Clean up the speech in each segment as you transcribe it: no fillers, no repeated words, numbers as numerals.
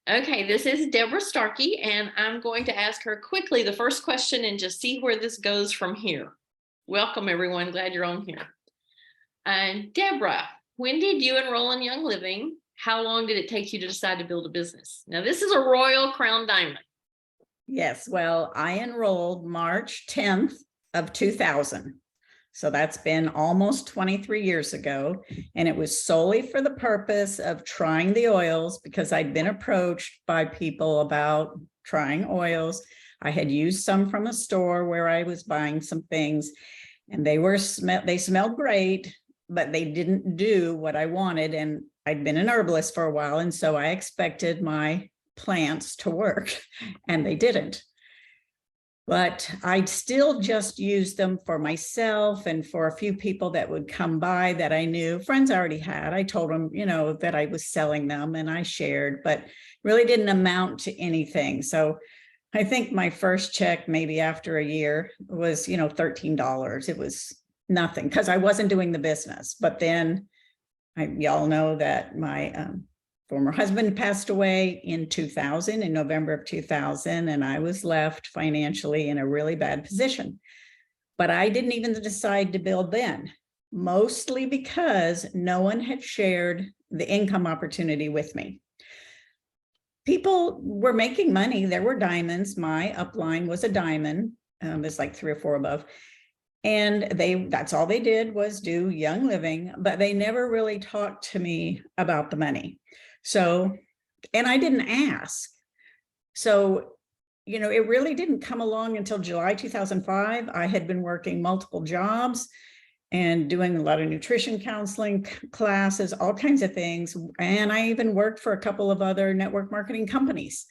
Okay, this is Debra Starkey, and I'm going to ask her quickly the first question and just see where this goes from here. Welcome, everyone. Glad you're on here. And Debra, when did you enroll in Young Living? How long did it take you to decide to build a business? Now, this is a Royal Crown Diamond. Yes, well, I enrolled March 10th of 2000. So that's been almost 23 years ago. And it was solely for the purpose of trying the oils because I'd been approached by people about trying oils. I had used some from a store where I was buying some things and they smelled great, but they didn't do what I wanted. And I'd been an herbalist for a while. And so I expected my plants to work and they didn't. But I'd still just use them for myself and for a few people that would come by that I knew, friends I already had. I told them, that I was selling them and I shared, but really didn't amount to anything. So I think my first check, maybe after a year, was, $13. It was nothing because I wasn't doing the business. But then y'all know that my former husband passed away in 2000, in November of 2000, and I was left financially in a really bad position. But I didn't even decide to build then, mostly because no one had shared the income opportunity with me. People were making money. There were diamonds. My upline was a diamond. There's like 3 or 4 above. And that's all they did was do Young Living, but they never really talked to me about the money. So, and I didn't ask. So, it really didn't come along until July 2005. I had been working multiple jobs and doing a lot of nutrition counseling classes, all kinds of things. And I even worked for a couple of other network marketing companies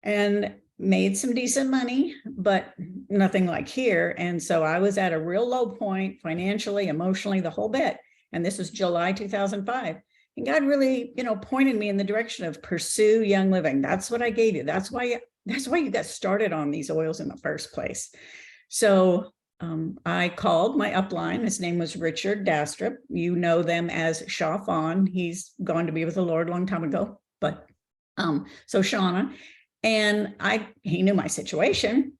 and made some decent money, but nothing like here. And so I was at a real low point financially, emotionally, the whole bit. And this was July 2005. And God really, pointed me in the direction of pursue Young Living. That's what I gave you. That's why you got started on these oils in the first place. So I called my upline. His name was Richard Dastrup. You know them as Shaw Fawn. He's gone to be with the Lord a long time ago. But so Shauna, and he knew my situation.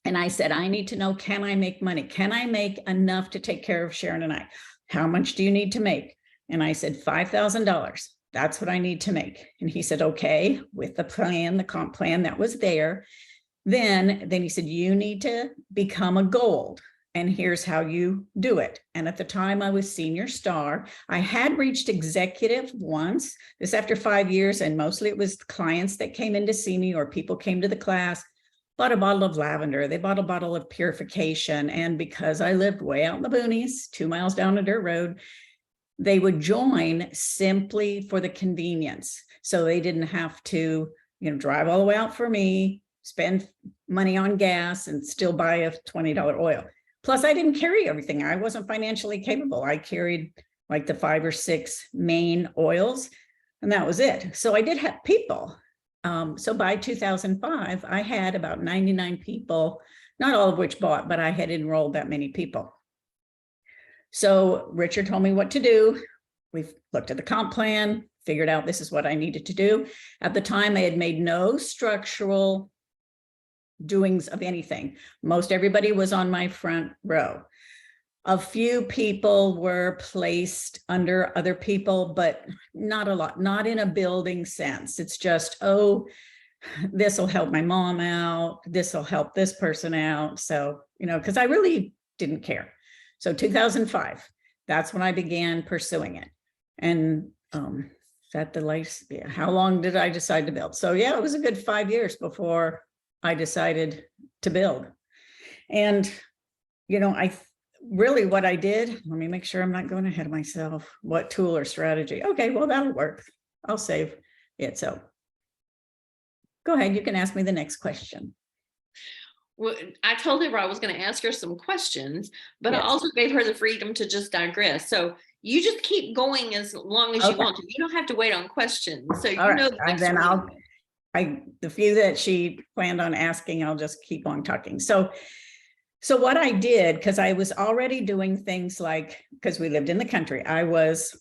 And I said, I need to know, can I make money? Can I make enough to take care of Sharon and I? How much do you need to make? And I said, $5,000. That's what I need to make. And he said, okay, with the plan, the comp plan that was there. Then he said, you need to become a gold. And here's how you do it. And at the time I was senior star. I had reached executive once, this after 5 years. And mostly it was clients that came in to see me or people came to the class, bought a bottle of lavender. They bought a bottle of purification. And because I lived way out in the boonies, 2 miles down a dirt road, they would join simply for the convenience. So they didn't have to, drive all the way out for me, spend money on gas and still buy a $20 oil. Plus I didn't carry everything. I wasn't financially capable. I carried like the 5 or 6 main oils and that was it. So I did have people. So by 2005, I had about 99 people, not all of which bought, but I had enrolled that many people. So Richard told me what to do. We looked at the comp plan, figured out this is what I needed to do. At the time, I had made no structural doings of anything. Most everybody was on my front row. A few people were placed under other people, but not a lot, not in a building sense. It's just, this will help my mom out. This will help this person out. So, because I really didn't care. So 2005, that's when I began pursuing it. And that the life, how long did I decide to build? So yeah, it was a good 5 years before I decided to build. And, really what I did, let me make sure I'm not going ahead of myself. What tool or strategy? Okay, well, that'll work. I'll save it. So go ahead. You can ask me the next question. Well, I told her I was going to ask her some questions, but Yes. I also gave her the freedom to just digress. So you just keep going as long as you want to. You don't have to wait on questions. So All right. And then the few that she planned on asking, I'll just keep on talking. So what I did, because I was already doing things like, because we lived in the country, I was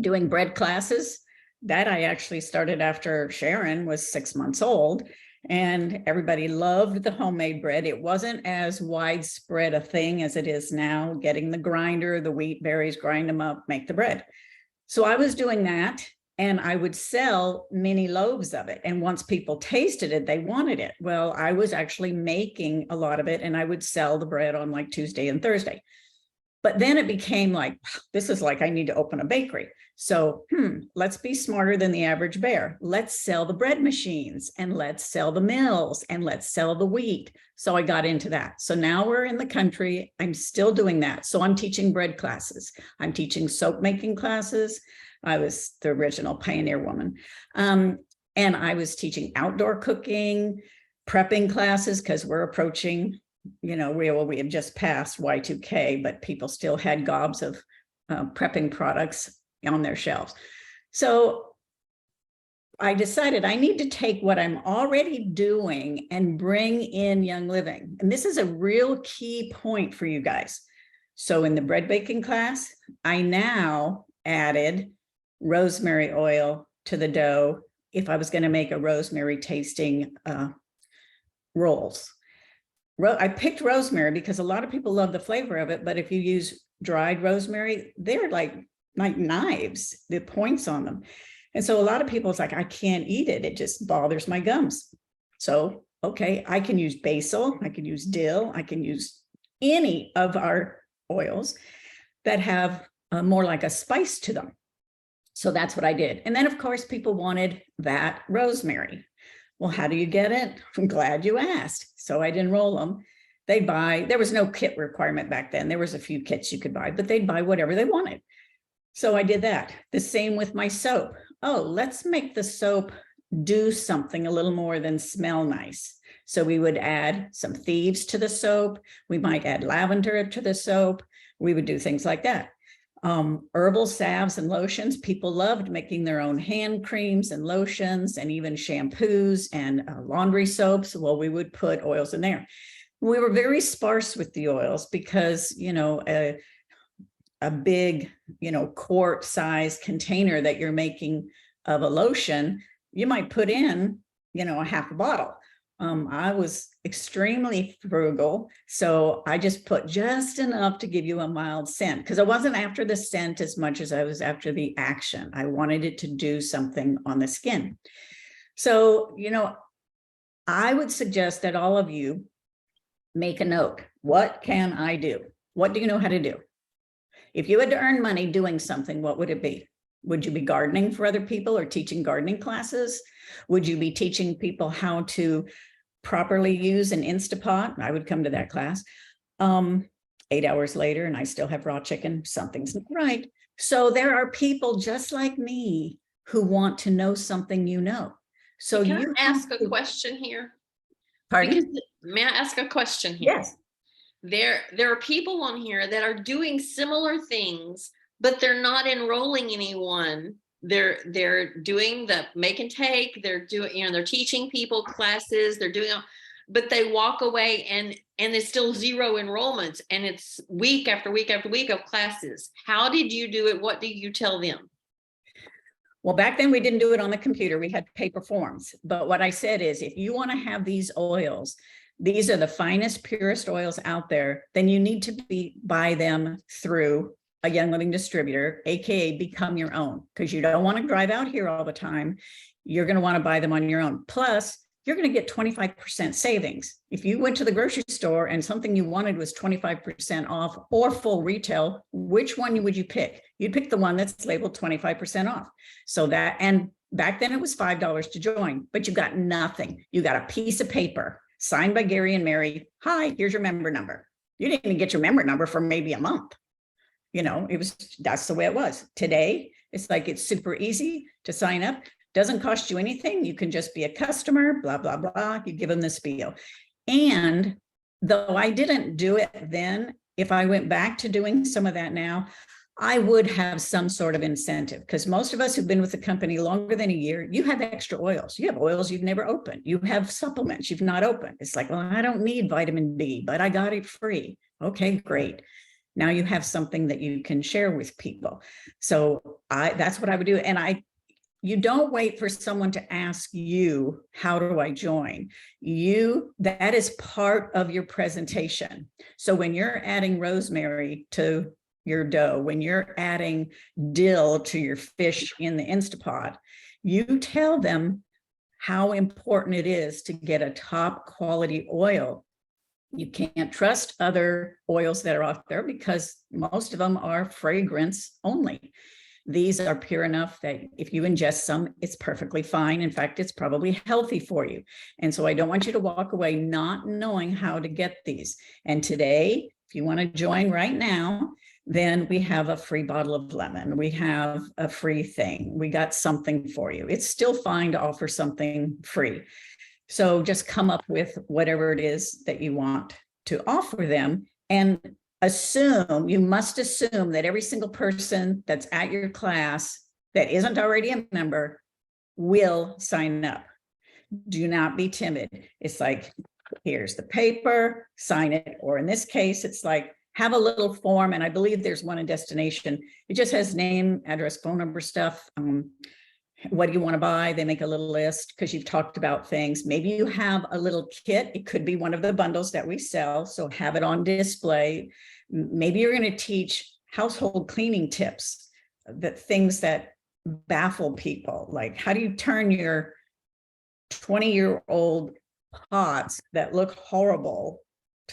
doing bread classes, that I actually started after Sharon was 6 months old, and everybody loved the homemade bread. It wasn't as widespread a thing as it is now, getting the grinder, the wheat berries, grind them up, make the bread. So I was doing that, and I would sell mini loaves of it. And once people tasted it, they wanted it. Well, I was actually making a lot of it, and I would sell the bread on like Tuesday and Thursday. But then it became like, this is like, I need to open a bakery. So, let's be smarter than the average bear. Let's sell the bread machines, and let's sell the mills, and let's sell the wheat. So I got into that. So now we're in the country. I'm still doing that. So I'm teaching bread classes. I'm teaching soap making classes. I was the original pioneer woman. And I was teaching outdoor cooking, prepping classes, because we're approaching, we have just passed Y2K, but people still had gobs of prepping products on their shelves. So I decided I need to take what I'm already doing and bring in Young Living. And this is a real key point for you guys. So in the bread baking class, I now added rosemary oil to the dough if I was going to make a rosemary tasting rolls. I picked rosemary because a lot of people love the flavor of it, but if you use dried rosemary, they're like knives, the points on them. And so a lot of people, it's like, I can't eat it. It just bothers my gums. So, okay, I can use basil, I can use dill, I can use any of our oils that have more like a spice to them. So that's what I did. And then of course, people wanted that rosemary. Well, how do you get it? I'm glad you asked. So I'd enroll them. They'd buy, there was no kit requirement back then. There was a few kits you could buy, but they'd buy whatever they wanted. So I did that. The same with my soap. Oh, let's make the soap do something a little more than smell nice. So we would add some thieves to the soap. We might add lavender to the soap. We would do things like that. Herbal salves and lotions. People loved making their own hand creams and lotions and even shampoos and laundry soaps. Well, we would put oils in there. We were very sparse with the oils because, a big, quart size container that you're making of a lotion, you might put in, a half a bottle. I was extremely frugal. So I just put just enough to give you a mild scent, because I wasn't after the scent as much as I was after the action. I wanted it to do something on the skin. So, I would suggest that all of you make a note. What can I do? What do you know how to do? If you had to earn money doing something, what would it be? Would you be gardening for other people or teaching gardening classes? Would you be teaching people how to properly use an Instapot? I would come to that class. 8 hours later, and I still have raw chicken. Something's not right. So there are people just like me who want to know something you know. So Can you I ask a question here? Pardon? Because, may I ask a question here? Yes. There are people on here that are doing similar things, but they're not enrolling anyone. They're doing the make and take, they're doing, they're teaching people classes, they're doing, but they walk away and it's still zero enrollments, and it's week after week after week of classes. How did you do it? What do you tell them? Well, back then we didn't do it on the computer. We had paper forms. But what I said is, if you want to have these oils, these are the finest, purest oils out there, then you need to buy them through a Young Living distributor, AKA become your own, because you don't want to drive out here all the time. You're going to want to buy them on your own. Plus, you're going to get 25% savings. If you went to the grocery store and something you wanted was 25% off or full retail, which one would you pick? You'd pick the one that's labeled 25% off. So that, and back then it was $5 to join, but you got nothing. You got a piece of paper signed by Gary and Mary. Hi, here's your member number. You didn't even get your member number for maybe a month. That's the way it was. Today, it's like, it's super easy to sign up. Doesn't cost you anything. You can just be a customer, blah, blah, blah. You give them the spiel. And though I didn't do it then, if I went back to doing some of that now, I would have some sort of incentive, because most of us who've been with the company longer than a year, you have extra oils. You have oils you've never opened. You have supplements you've not opened. It's like, well, I don't need vitamin B, but I got it free. Okay, great. Now you have something that you can share with people. So that's what I would do. And you don't wait for someone to ask you, how do I join? That is part of your presentation. So when you're adding rosemary to your dough, when you're adding dill to your fish in the Instapot, you tell them how important it is to get a top quality oil. You can't trust other oils that are out there because most of them are fragrance only. These are pure enough that if you ingest some, it's perfectly fine. In fact, it's probably healthy for you. And so I don't want you to walk away not knowing how to get these. And today, if you want to join right now, then we have a free bottle of lemon. We have a free thing. We got something for you. It's still fine to offer something free. So just come up with whatever it is that you want to offer them, and you must assume that every single person that's at your class that isn't already a member will sign up. Do not be timid. It's like, here's the paper, sign it. Or in this case, it's like, have a little form. And I believe there's one in Destination. It just has name, address, phone number stuff. What do you want to buy? They make a little list because you've talked about things. Maybe you have a little kit. It could be one of the bundles that we sell. So have it on display. Maybe you're going to teach household cleaning tips, that things that baffle people. Like, how do you turn your 20-year-old pots that look horrible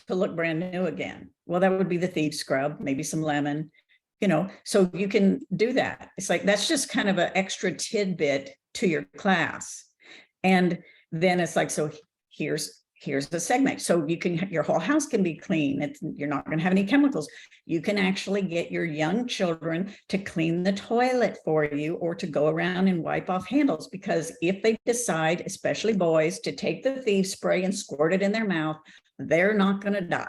to look brand new again? Well, that would be the thief scrub, maybe some lemon. So you can do that. It's like, that's just kind of an extra tidbit to your class. And then it's like, so here's the segment. So your whole house can be clean. You're not going to have any chemicals. You can actually get your young children to clean the toilet for you, or to go around and wipe off handles. Because if they decide, especially boys, to take the thief spray and squirt it in their mouth, they're not going to die.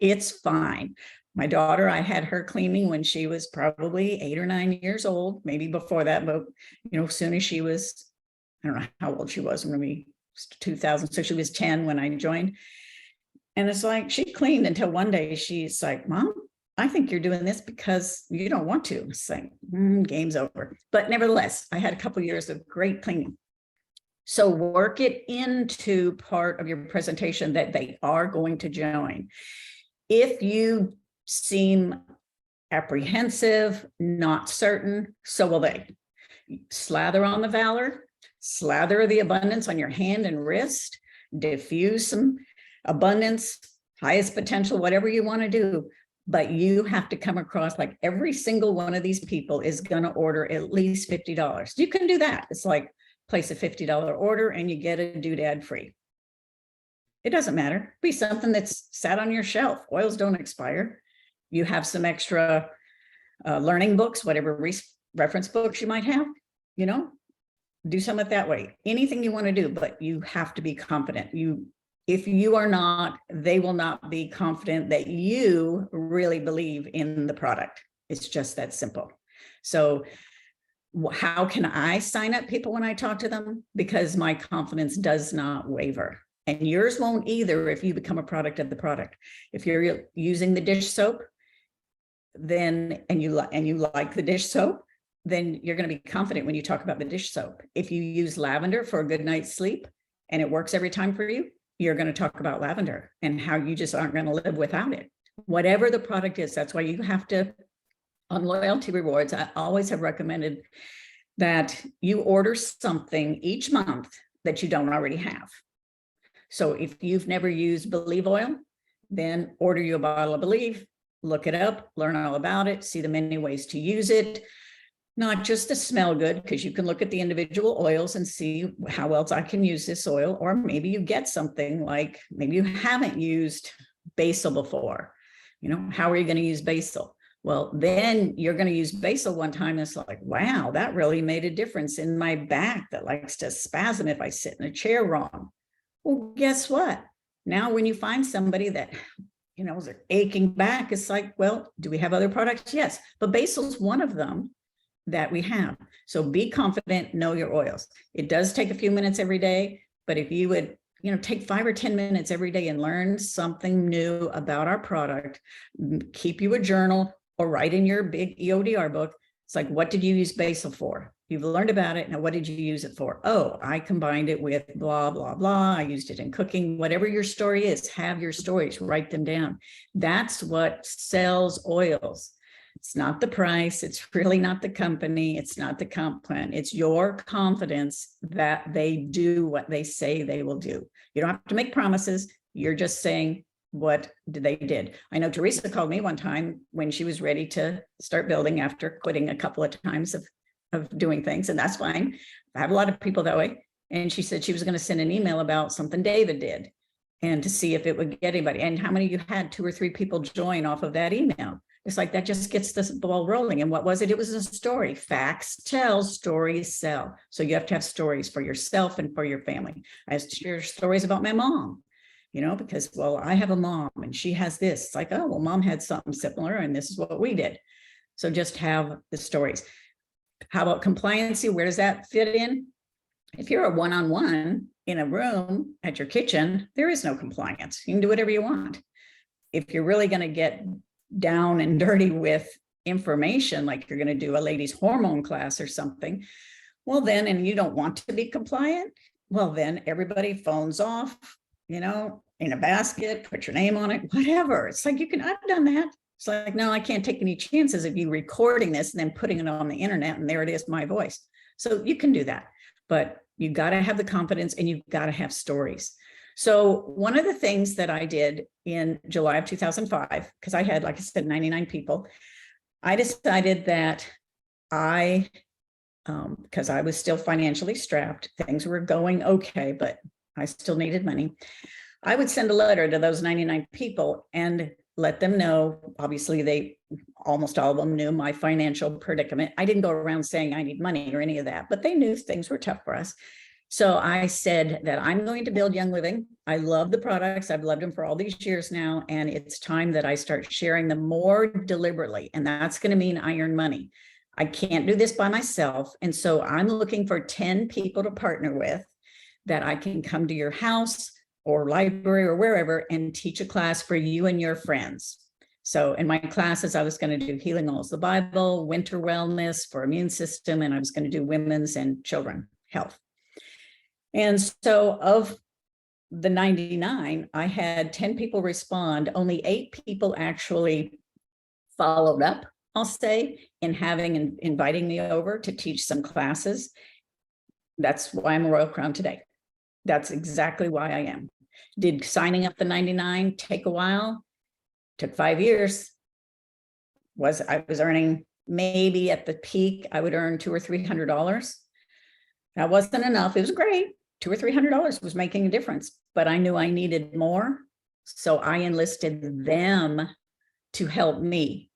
It's fine. My daughter, I had her cleaning when she was probably 8 or 9 years old, maybe before that, but as soon as she was, I don't know how old she was, maybe 2000. So she was 10 when I joined. And it's like, she cleaned until one day she's like, Mom, I think you're doing this because you don't want to. It's like, game's over. But nevertheless, I had a couple of years of great cleaning. So work it into part of your presentation that they are going to join. If you seem apprehensive, not certain, so will they. Slather on the Valor, slather the abundance on your hand and wrist, diffuse some abundance, highest potential, whatever you want to do. But you have to come across like every single one of these people is going to order at least $50. You can do that. It's like, place a $50 order and you get a doodad free. It doesn't matter. Be something that's sat on your shelf. Oils don't expire. You have some extra learning books, whatever reference books you might have, do some of it that way. Anything you want to do, but you have to be confident. If you are not, they will not be confident that you really believe in the product. It's just that simple. So how can I sign up people when I talk to them? Because my confidence does not waver. And yours won't either if you become a product of the product. If you're using the dish soap, then and you like the dish soap, then you're going to be confident when you talk about the dish soap. If you use lavender for a good night's sleep and it works every time for you, you're going to talk about lavender and how you just aren't going to live without it. Whatever the product is, that's why you have to, on loyalty rewards, I always have recommended that you order something each month that you don't already have. So if you've never used Believe oil, then order you a bottle of Believe, look it up, learn all about it, see the many ways to use it, not just to smell good, because you can look at the individual oils and see how else I can use this oil. Or maybe you get something like, maybe you haven't used basil before. How are you going to use basil? Well, then you're going to use basil one time. And it's like, wow, that really made a difference in my back that likes to spasm if I sit in a chair wrong. Well, guess what? Now, when you find somebody that, is aching back, it's like, well, do we have other products? Yes, but basil's one of them that we have. So be confident, know your oils. It does take a few minutes every day, but if you would, take 5 or 10 minutes every day and learn something new about our product, keep you a journal or write in your big EODR book. It's like, what did you use basil for? You've learned about it. Now, what did you use it for? Oh, I combined it with blah, blah, blah. I used it in cooking. Whatever your story is, have your stories, write them down. That's what sells oils. It's not the price. It's really not the company. It's not the comp plan. It's your confidence that they do what they say they will do. You don't have to make promises. You're just saying what they did. I know Teresa called me one time when she was ready to start building after quitting a couple of times of doing things, and that's fine. I have a lot of people that way. And she said she was going to send an email about something David did and to see if it would get anybody. And how many you had 2 or 3 people join off of that email. It's like that just gets this ball rolling. And what was it? It was a story. Facts tell, stories sell. So you have to have stories for yourself and for your family. I share stories about my mom, because, well, I have a mom and she has this. It's like, oh, well, mom had something similar and this is what we did. So just have the stories. How about compliancy? Where does that fit in? If you're a one-on-one in a room at your kitchen, there is no compliance. You can do whatever you want. If you're really going to get down and dirty with information, like you're going to do a ladies' hormone class or something, well then, and you don't want to be compliant, well then everybody phones off, in a basket, put your name on it, whatever. It's like, I've done that. It's like, no, I can't take any chances of you recording this and then putting it on the internet and there it is, my voice. So you can do that, but you got to have the confidence and you've got to have stories. So one of the things that I did in July of 2005, because I had, like I said, 99 people, I decided that because I was still financially strapped, things were going okay, but I still needed money. I would send a letter to those 99 people and let them know. Obviously, almost all of them knew my financial predicament. I didn't go around saying I need money or any of that, but they knew things were tough for us. So I said that I'm going to build Young Living. I love the products. I've loved them for all these years now. And it's time that I start sharing them more deliberately. And that's going to mean I earn money. I can't do this by myself. And so I'm looking for 10 people to partner with that I can come to your house or library or wherever and teach a class for you and your friends. So in my classes, I was going to do healing oils, the Bible, winter wellness for immune system, and I was going to do women's and children health. And so of the 99, I had 10 people respond. Only 8 people actually followed up, I'll say, in having and inviting me over to teach some classes. That's why I'm a Royal Crown today. That's exactly why I am. Did signing up the 99 take a while? Took 5 years. I was earning, maybe at the peak, I would earn $200 or $300. That wasn't enough. It was great. $200 or $300 was making a difference, but I knew I needed more. So I enlisted them to help me.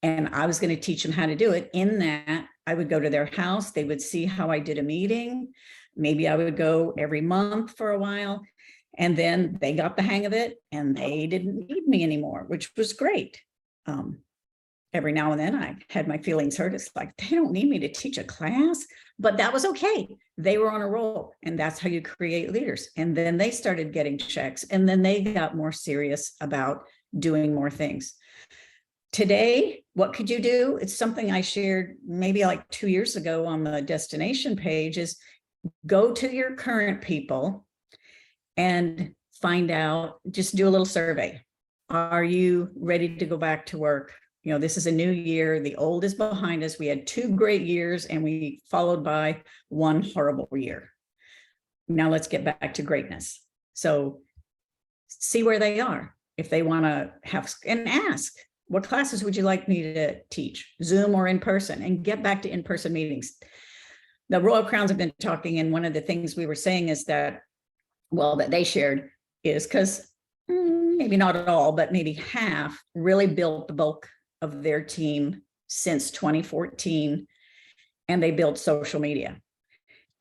And I was going to teach them how to do it. In that, I would go to their house. They would see how I did a meeting. Maybe I would go every month for a while. And then they got the hang of it and they didn't need me anymore, which was great. Every now and then I had my feelings hurt. It's like, they don't need me to teach a class, but that was okay. They were on a roll, and that's how you create leaders. And then they started getting checks, and then they got more serious about doing more things. Today, what could you do? It's something I shared maybe like 2 years ago on the destination page, is go to your current people and find out, just do a little survey. Are you ready to go back to work? This is a new year. The old is behind us. We had 2 great years and we followed by 1 horrible year. Now let's get back to greatness. So see where they are. If they want to have, and ask, what classes would you like me to teach, Zoom or in person, and get back to in-person meetings. The Royal Crowns have been talking, and one of the things we were saying is that, well, that they shared is because maybe not at all, but maybe half really built the bulk of their team since 2014, and they built social media,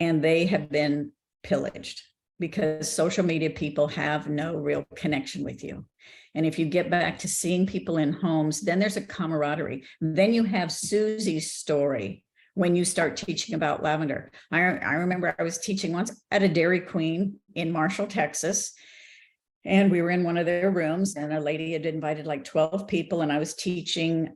and they have been pillaged because social media people have no real connection with you. And if you get back to seeing people in homes, then there's a camaraderie. Then you have Susie's story when you start teaching about lavender. I remember I was teaching once at a Dairy Queen in Marshall, Texas, and we were in one of their rooms, and a lady had invited like 12 people, and I was teaching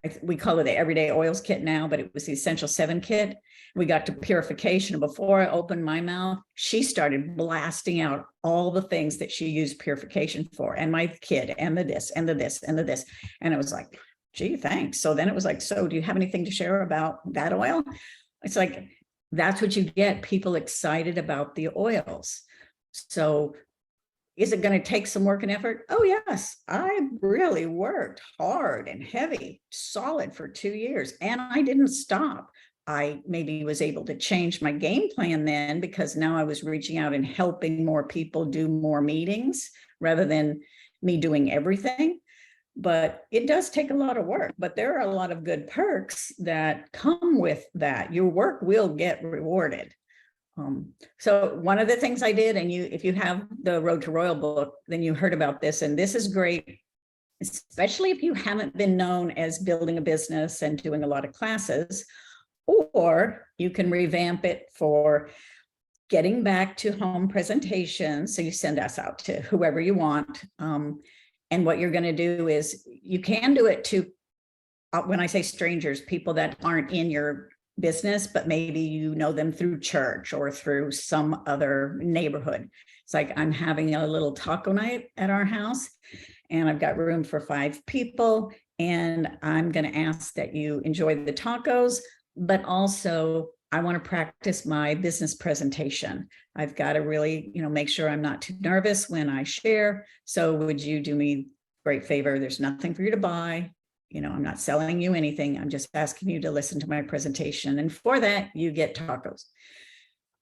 I we call it the Everyday Oils Kit now, but it was the Essential 7 kit. We got to purification. And before I opened my mouth, she started blasting out all the things that she used purification for, and my kid, and the this, and the this, and the this. And it was like, gee, thanks. So then it was like, so do you have anything to share about that oil? It's like, that's what you get, people excited about the oils. So is it going to take some work and effort? Oh, yes. I really worked hard and heavy, solid for 2 years, and I didn't stop. I maybe was able to change my game plan then, because now I was reaching out and helping more people do more meetings rather than me doing everything. But it does take a lot of work, but there are a lot of good perks that come with that. Your work will get rewarded. So one of the things I did, and if you have the Road to Royal book, then you heard about this, and this is great, especially if you haven't been known as building a business and doing a lot of classes, or you can revamp it for getting back to home presentations. So you send us out to whoever you want. And what you're going to do is you can do it to, when I say strangers, people that aren't in your business, but maybe you know them through church or through some other neighborhood. It's like, I'm having a little taco night at our house, and I've got room for 5 people. And I'm going to ask that you enjoy the tacos, but also I want to practice my business presentation. I've got to really, make sure I'm not too nervous when I share. So would you do me a great favor? There's nothing for you to buy. I'm not selling you anything. I'm just asking you to listen to my presentation. And for that, you get tacos.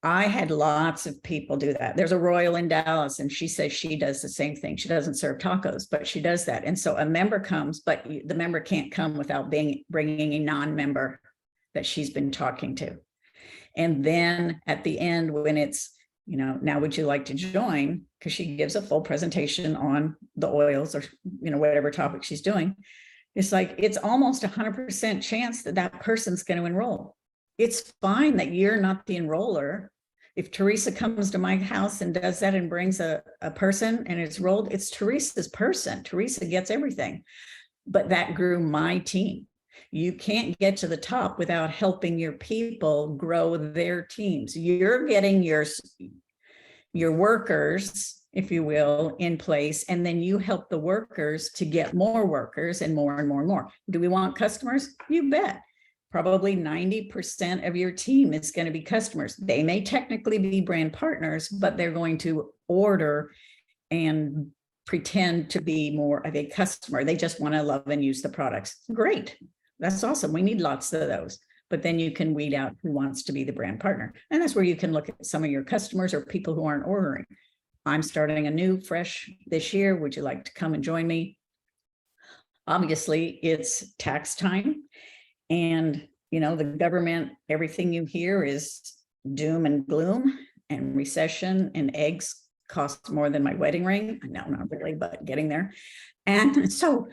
I had lots of people do that. There's a Royal in Dallas, and she says she does the same thing. She doesn't serve tacos, but she does that. And so a member comes, but the member can't come without bringing a non-member that she's been talking to. And then at the end, when it's, now would you like to join? Because she gives a full presentation on the oils or, whatever topic she's doing. It's like, it's almost 100% chance that that person's going to enroll. It's fine that you're not the enroller. If Teresa comes to my house and does that and brings a person and it's enrolled, it's Teresa's person. Teresa gets everything. But that grew my team. You can't get to the top without helping your people grow their teams. You're getting your workers, if you will, in place, and then you help the workers to get more workers and more and more and more. Do we want customers? You bet. Probably 90% of your team is going to be customers. They may technically be brand partners, but they're going to order and pretend to be more of a customer. They just want to love and use the products. Great. That's awesome. We need lots of those. But then you can weed out who wants to be the brand partner. And that's where you can look at some of your customers or people who aren't ordering. I'm starting a new fresh this year. Would you like to come and join me? Obviously, it's tax time. And, the government, everything you hear is doom and gloom and recession, and eggs cost more than my wedding ring. No, not really, but getting there. And so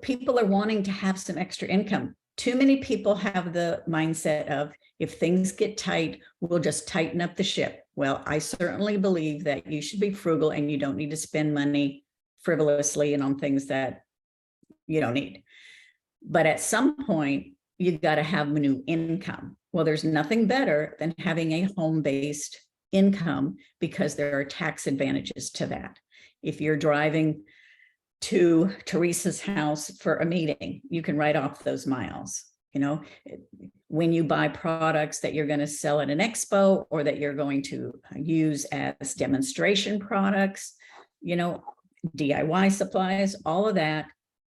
people are wanting to have some extra income. Too many people have the mindset of, if things get tight, we'll just tighten up the ship. Well, I certainly believe that you should be frugal, and you don't need to spend money frivolously and on things that you don't need. But at some point, you got to have new income. Well, there's nothing better than having a home-based income, because there are tax advantages to that. If you're driving to Teresa's house for a meeting, you can write off those miles. When you buy products that you're going to sell at an expo or that you're going to use as demonstration products, DIY supplies, all of that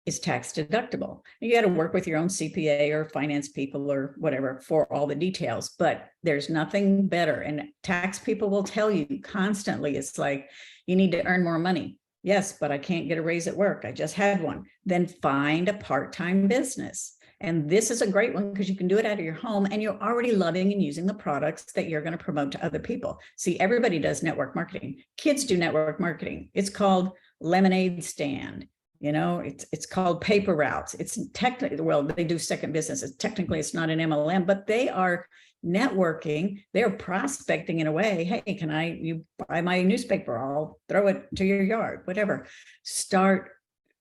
is tax deductible. You got to work with your own CPA or finance people or whatever for all the details, but there's nothing better. And tax people will tell you constantly, it's like, you need to earn more money. Yes, but I can't get a raise at work. I just had one. Then find a part-time business. And this is a great one because you can do it out of your home, and you're already loving and using the products that you're going to promote to other people. See, everybody does network marketing. Kids do network marketing. It's called lemonade stand. It's called paper routes. It's technically, well, they do second businesses. Technically, it's not an MLM, but they are networking. They're prospecting in a way. Hey, you buy my newspaper? I'll throw it to your yard, whatever. Start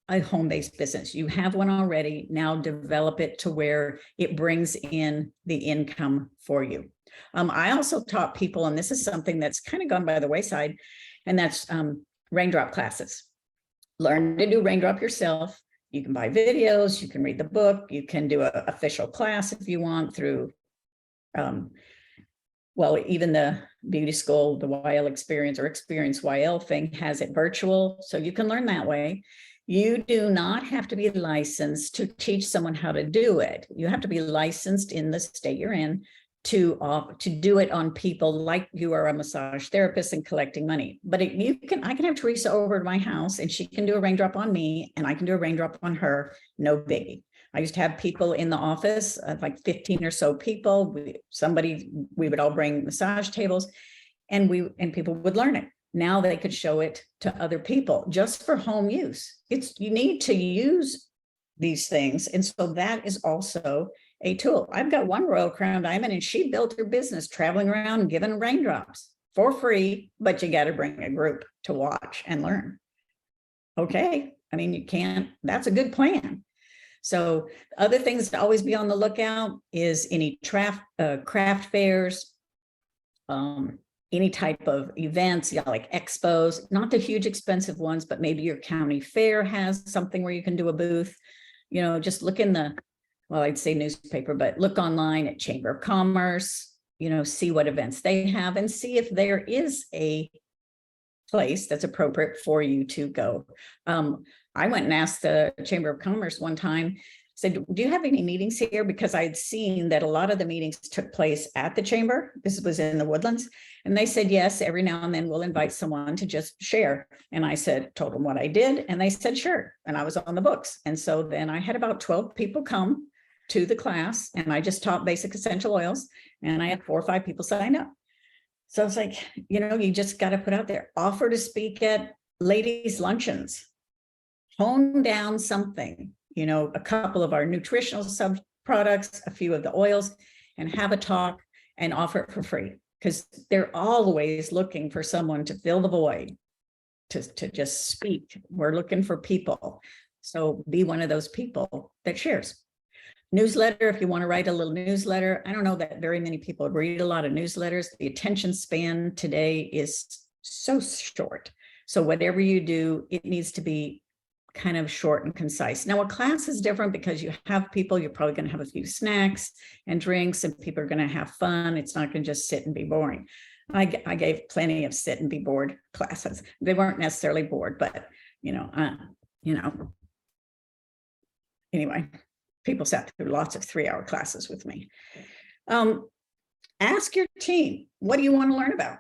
a home-based business. You have one already. Now develop it to where it brings in the income for you. I also taught people, and this is something that's kind of gone by the wayside, and that's raindrop classes. Learn to do raindrop yourself. You can buy videos, you can read the book, you can do an official class if you want through, well, even the beauty school, the YL experience or experience YL thing has it virtual. So you can learn that way. You do not have to be licensed to teach someone how to do it. You have to be licensed in the state you're in to do it on people like you are a massage therapist and collecting money. But I can have Teresa over to my house and she can do a raindrop on me and I can do a raindrop on her, no biggie. I used to have people in the office, like 15 or so people. We would all bring massage tables and people would learn it. Now they could show it to other people just for home use. You need to use these things. And so that is also a tool. I've got one Royal Crown Diamond and she built her business traveling around and giving raindrops for free, but you got to bring a group to watch and learn. Okay. I mean, you can't, that's a good plan. So other things to always be on the lookout is any craft fairs, any type of events, like expos, not the huge expensive ones, but maybe your county fair has something where you can do a booth. Just look in I'd say newspaper, but look online at Chamber of Commerce, see what events they have and see if there is a place that's appropriate for you to go. I went and asked the Chamber of Commerce one time, said, do you have any meetings here? Because I'd seen that a lot of the meetings took place at the chamber. This was in the Woodlands. And they said, yes, every now and then we'll invite someone to just share. And I told them what I did. And they said, sure. And I was on the books. And so then I had about 12 people come to the class and I just taught basic essential oils and I had 4 or 5 people sign up. So it's like, you just got to put out there, offer to speak at ladies' luncheons, hone down something, a couple of our nutritional sub products, a few of the oils, and have a talk and offer it for free because they're always looking for someone to fill the void, to just speak. We're looking for people. So be one of those people that shares. Newsletter, if you want to write a little newsletter. I don't know that very many people read a lot of newsletters. The attention span today is so short. So whatever you do, it needs to be kind of short and concise. Now a class is different because you have people, you're probably going to have a few snacks and drinks and people are going to have fun. It's not going to just sit and be boring. I gave plenty of sit and be bored classes. They weren't necessarily bored, but anyway, people sat through lots of 3-hour classes with me. Ask your team, what do you want to learn about?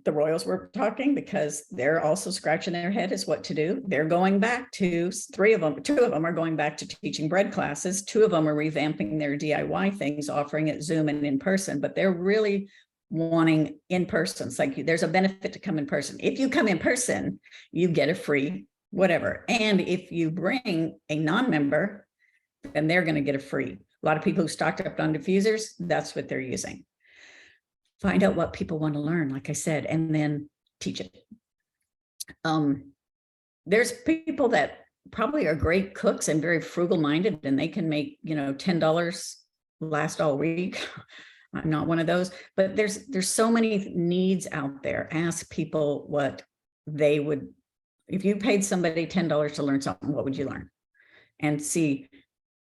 The Royals were talking because they're also scratching their head as what to do. They're going back to 2 of them are going back to teaching bread classes. 2 of them are revamping their DIY things, offering it Zoom and in person, but they're really wanting in person. It's like there's a benefit to come in person. If you come in person, you get a free whatever. And if you bring a non-member, then they're going to get a free. A lot of people who stocked up on diffusers, that's what they're using. Find out what people want to learn, like I said, and then teach it. There's people that probably are great cooks and very frugal minded, and they can make, $10 last all week. I'm not one of those, but there's so many needs out there. Ask people what they would. If you paid somebody $10 to learn something, what would you learn? And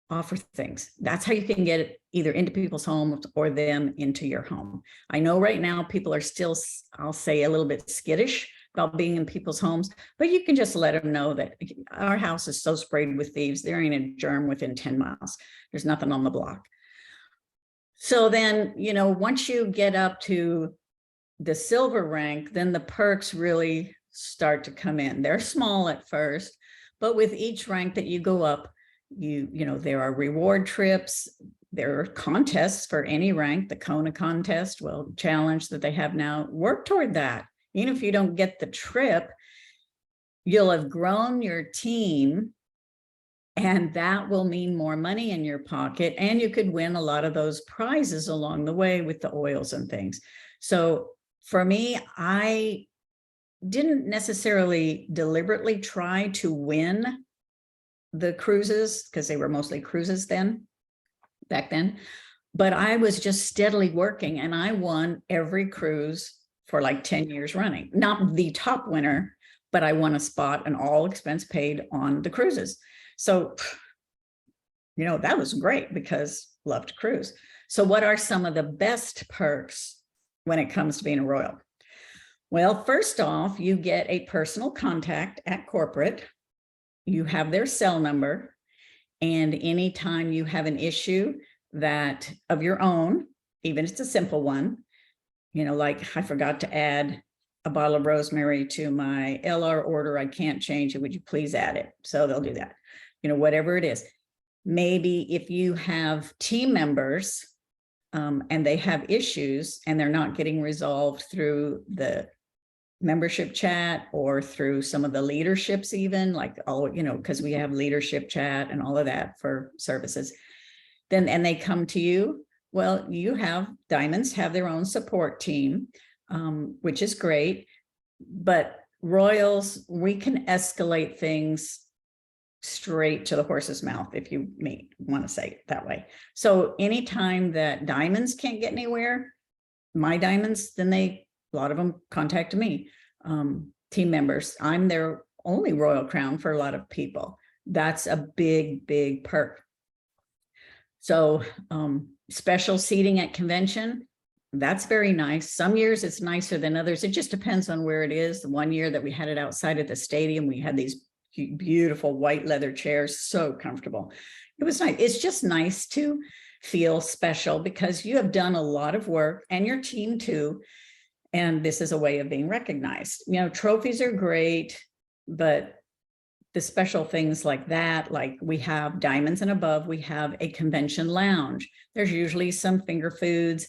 offer things. That's how you can get it either into people's homes or them into your home. I know right now people are still, I'll say, a little bit skittish about being in people's homes, but you can just let them know that our house is so sprayed with thieves, there ain't a germ within 10 miles. There's nothing on the block. So then, once you get up to the silver rank, then the perks really start to come in. They're small at first, but with each rank that you go up, there are reward trips, there are contests for any rank. The Kona contest, challenge that they have now, work toward that. Even if you don't get the trip, you'll have grown your team and that will mean more money in your pocket. And you could win a lot of those prizes along the way with the oils and things. So for me, I didn't necessarily deliberately try to win the cruises because they were mostly cruises back then. But I was just steadily working, and I won every cruise for like 10 years running. Not the top winner, but I won a spot and all expense paid on the cruises. So, that was great because loved to cruise. So what are some of the best perks when it comes to being a Royal? Well, first off, you get a personal contact at corporate. You have their cell number, and anytime you have an issue that of your own, even if it's a simple one, like I forgot to add a bottle of rosemary to my LR order, I can't change it, would you please add it? So they'll do that, whatever it is. Maybe if you have team members and they have issues and they're not getting resolved through the membership chat or through some of the leaderships, even like because we have leadership chat and all of that for services, and they come to you. Well, Diamonds have their own support team, which is great, but Royals, we can escalate things straight to the horse's mouth, if you may want to say it that way. So anytime that Diamonds can't get anywhere, my Diamonds, then a lot of them contact me. Team members, I'm their only Royal Crown for a lot of people. That's a big, big perk. So special seating at convention, that's very nice. Some years it's nicer than others. It just depends on where it is. The one year that we had it outside at the stadium, we had these beautiful white leather chairs, so comfortable. It was nice. It's just nice to feel special because you have done a lot of work, and your team too. And this is a way of being recognized. Trophies are great, but the special things like that, like we have Diamonds and above, we have a convention lounge. There's usually some finger foods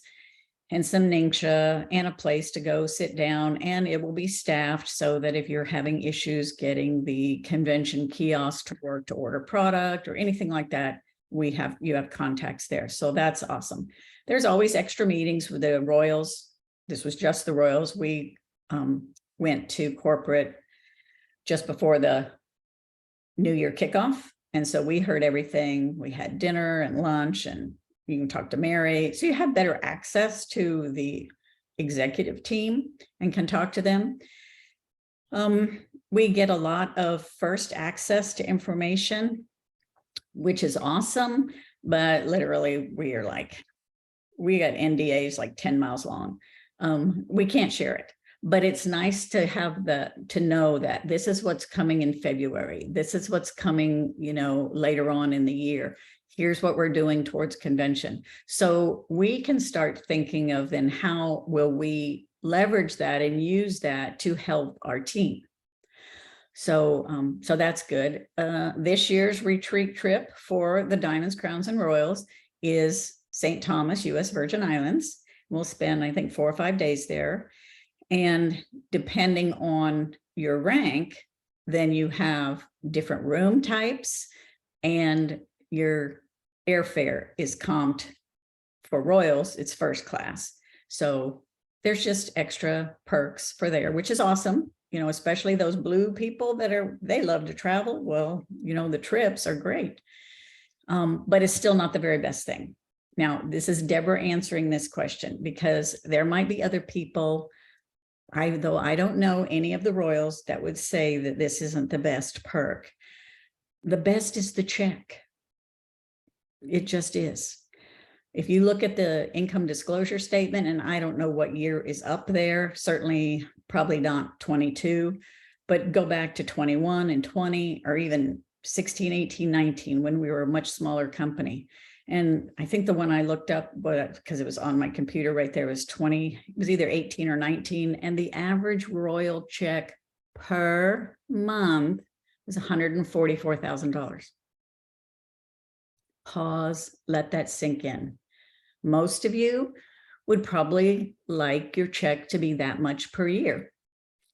and some ningxia and a place to go sit down, and it will be staffed so that if you're having issues getting the convention kiosk to work to order product or anything like that, you have contacts there. So that's awesome. There's always extra meetings with the Royals. This was just the Royals. We went to corporate just before the New Year kickoff. And so we heard everything. We had dinner and lunch, and you can talk to Mary. So you have better access to the executive team and can talk to them. We get a lot of first access to information, which is awesome. But literally we got NDAs like 10 miles long. We can't share it, but it's nice to have to know that this is what's coming in February. This is what's coming, later on in the year. Here's what we're doing towards convention. So we can start thinking of then how will we leverage that and use that to help our team. So, so that's good. This year's retreat trip for the Diamonds, Crowns, and Royals is St. Thomas, U.S. Virgin Islands. We'll spend, I think, 4 or 5 days there. And depending on your rank, then you have different room types, and your airfare is comped. For Royals, it's first class. So there's just extra perks for there, which is awesome. Especially those blue people they love to travel. Well, the trips are great. But it's still not the very best thing. Now, this is Debra answering this question because there might be other people, though I don't know any of the Royals, that would say that this isn't the best perk. The best is the check. It just is. If you look at the income disclosure statement, and I don't know what year is up there, certainly probably not 22, but go back to 21 and 20, or even 16, 18, 19, when we were a much smaller company. And I think the one I looked up, but because it was on my computer right there, was 20, it was either 18 or 19. And the average Royal check per month was $144,000. Pause, let that sink in. Most of you would probably like your check to be that much per year.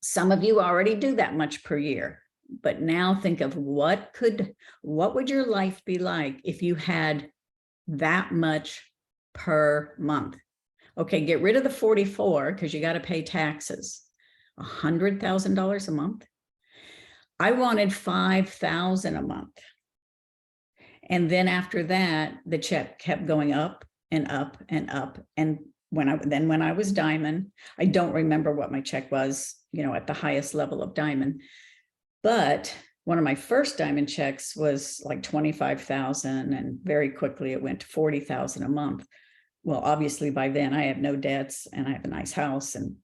Some of you already do that much per year. But now think of what would your life be like if you had that much per month? Okay, get rid of the 44 because you got to pay taxes. $100,000 a month. I wanted $5,000 a month. And then after that, the check kept going up and up and up. And when I was diamond, I don't remember what my check was, at the highest level of diamond, but one of my first diamond checks was like 25,000, and very quickly it went to 40,000 a month. Well, obviously by then I have no debts and I have a nice house, and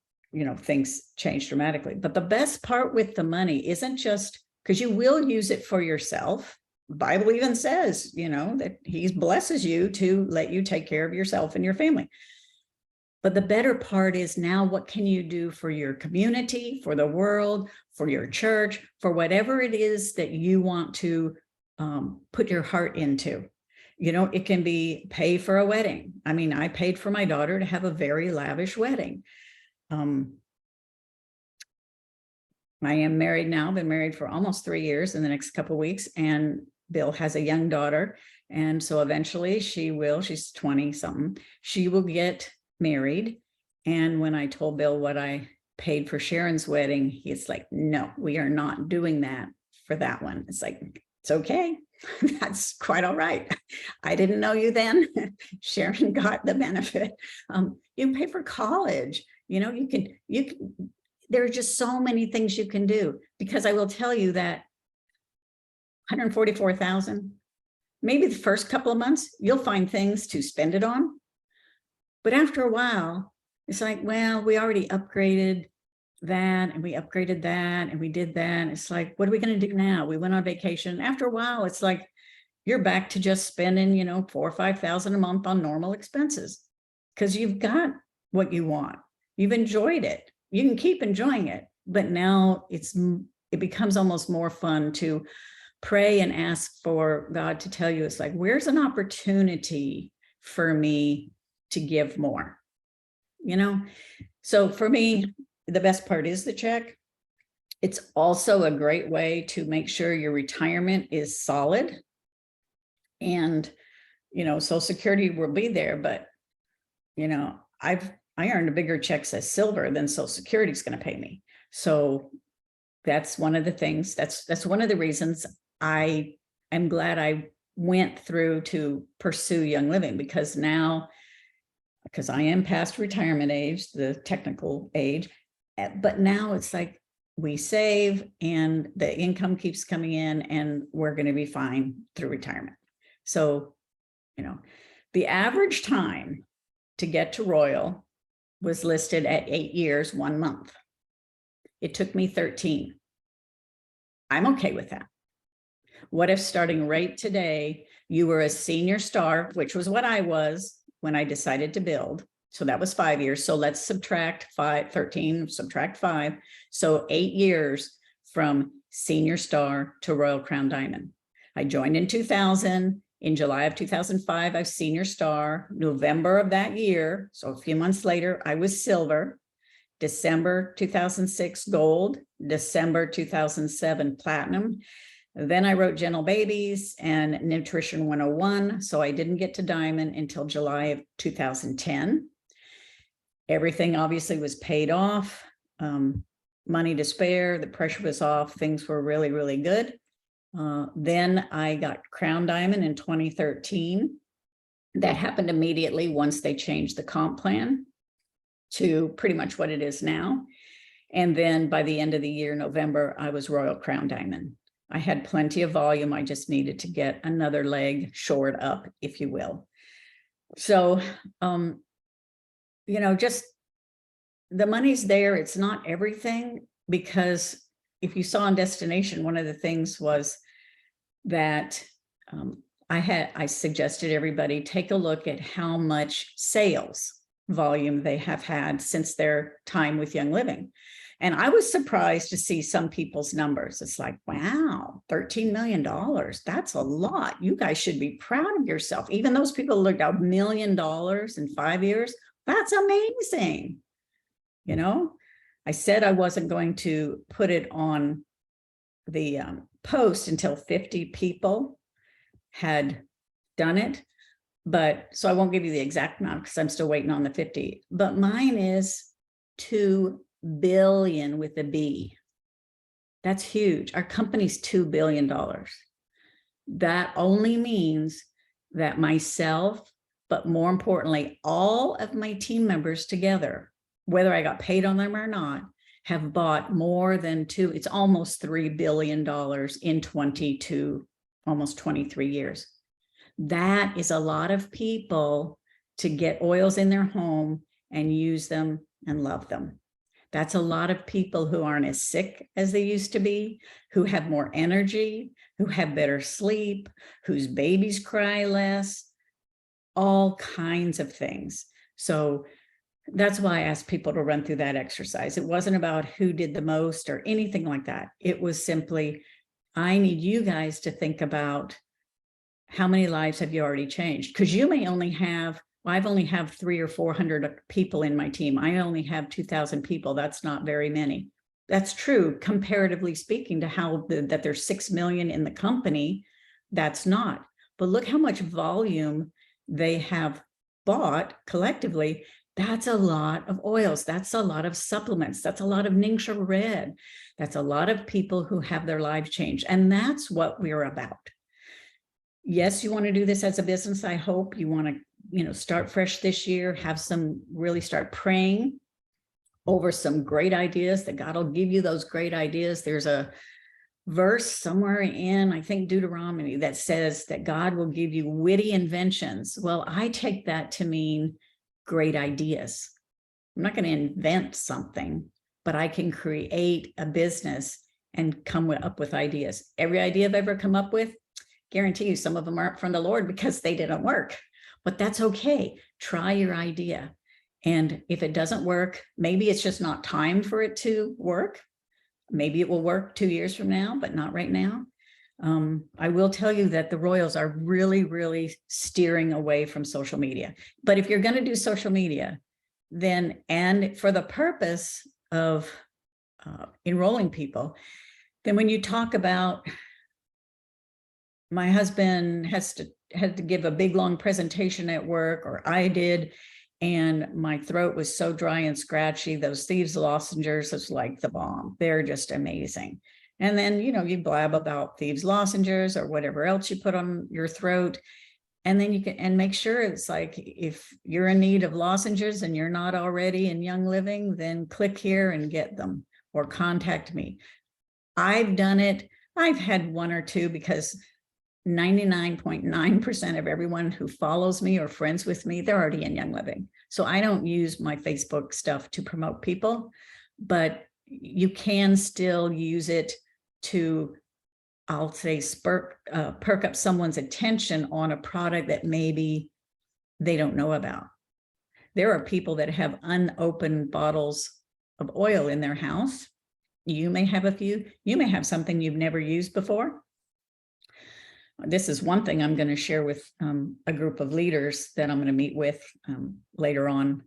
things changed dramatically. But the best part with the money isn't just because you will use it for yourself. The Bible even says, that he blesses you to let you take care of yourself and your family. But the better part is now, what can you do for your community, for the world, for your church, for whatever it is that you want to put your heart into? It can be pay for a wedding. I mean, I paid for my daughter to have a very lavish wedding. I am married now, been married for almost 3 years in the next couple of weeks, and Bill has a young daughter. And so eventually she's 20 something, she will get married. And when I told Bill what I paid for Sharon's wedding, he's like, no, we are not doing that for that one. It's like, it's okay. That's quite all right. I didn't know you then. Sharon got the benefit. You can pay for college. You can, there are just so many things you can do, because I will tell you that 144,000, maybe the first couple of months, you'll find things to spend it on. But after a while, it's like, well, we already upgraded that, and we upgraded that, and we did that. It's like, what are we going to do now? We went on vacation. After a while, it's like, you're back to just spending, 4,000 or 5,000 a month on normal expenses, because you've got what you want. You've enjoyed it. You can keep enjoying it, but now it becomes almost more fun to pray and ask for God to tell you, it's like, where's an opportunity for me to give more? So for me, the best part is the check. It's also a great way to make sure your retirement is solid. And, Social Security will be there, but, I earned bigger checks as silver than Social Security is going to pay me. So that's one of the things, that's one of the reasons I am glad I went through to pursue Young Living, because I am past retirement age, the technical age, but now it's like we save and the income keeps coming in, and we're going to be fine through retirement. So, the average time to get to Royal was listed at 8 years, 1 month. It took me 13. I'm okay with that. What if starting right today, you were a senior star, which was what I was when I decided to build. So that was 5 years. So let's subtract 13, subtract 5. So 8 years from senior star to Royal Crown Diamond. I joined in 2000. In July of 2005, I was senior star. November of that year, so a few months later, I was silver. December 2006, gold. December 2007, platinum. Then I wrote Gentle Babies and Nutrition 101. So I didn't get to diamond until July of 2010. Everything obviously was paid off. Money to spare. The pressure was off. Things were really, really good. Then I got Crown Diamond in 2013. That happened immediately once they changed the comp plan to pretty much what it is now. And then by the end of the year, November, I was Royal Crown Diamond. I had plenty of volume. I just needed to get another leg shored up, if you will. So, just the money's there. It's not everything, because if you saw on Destination, one of the things was that I suggested everybody take a look at how much sales volume they have had since their time with Young Living. And I was surprised to see some people's numbers. It's like, wow, $13 million. That's a lot. You guys should be proud of yourself. Even those people who looked at $1 million in 5 years, that's amazing. I said I wasn't going to put it on the post until 50 people had done it. But so I won't give you the exact amount because I'm still waiting on the 50. But mine is to billion with a B. That's huge. Our company's $2 billion. That only means that myself, but more importantly, all of my team members together, whether I got paid on them or not, have bought more than it's almost $3 billion in 22, almost 23 years. That is a lot of people to get oils in their home and use them and love them. That's a lot of people who aren't as sick as they used to be, who have more energy, who have better sleep, whose babies cry less, all kinds of things. So that's why I asked people to run through that exercise. It wasn't about who did the most or anything like that. It was simply, I need you guys to think about how many lives have you already changed? Because you may only have, well, I've only have 300 or 400 people in my team. I only have 2,000 people. That's not very many. That's true, comparatively speaking, to how that there's 6 million in the company. That's not. But look how much volume they have bought collectively. That's a lot of oils. That's a lot of supplements. That's a lot of Ningxia Red. That's a lot of people who have their lives changed. And that's what we're about. Yes, you want to do this as a business. I hope you want to, start fresh this year, really start praying over some great ideas that God will give you those great ideas. There's a verse somewhere in, I think, Deuteronomy that says that God will give you witty inventions. Well, I take that to mean great ideas. I'm not going to invent something, but I can create a business and come up with ideas. Every idea I've ever come up with, guarantee you some of them aren't from the Lord because they didn't work, but that's okay. Try your idea. And if it doesn't work, maybe it's just not time for it to work. Maybe it will work 2 years from now, but not right now. I will tell you that the Royals are really, really steering away from social media. But if you're going to do social media, then, and for the purpose of enrolling people, then when you talk about, my husband had to give a big long presentation at work, or I did, and my throat was so dry and scratchy, those thieves lozenges is like the bomb. They're just amazing. And then, you blab about thieves lozenges or whatever else you put on your throat. And then you can, and make sure it's like, if you're in need of lozenges and you're not already in Young Living, then click here and get them or contact me. I've done it. I've had one or two because 99.9% of everyone who follows me or friends with me, they're already in Young Living. So I don't use my Facebook stuff to promote people, but you can still use it to, I'll say, perk up someone's attention on a product that maybe they don't know about. There are people that have unopened bottles of oil in their house. You may have a few, you may have something you've never used before. This is one thing I'm going to share with a group of leaders that I'm going to meet with later on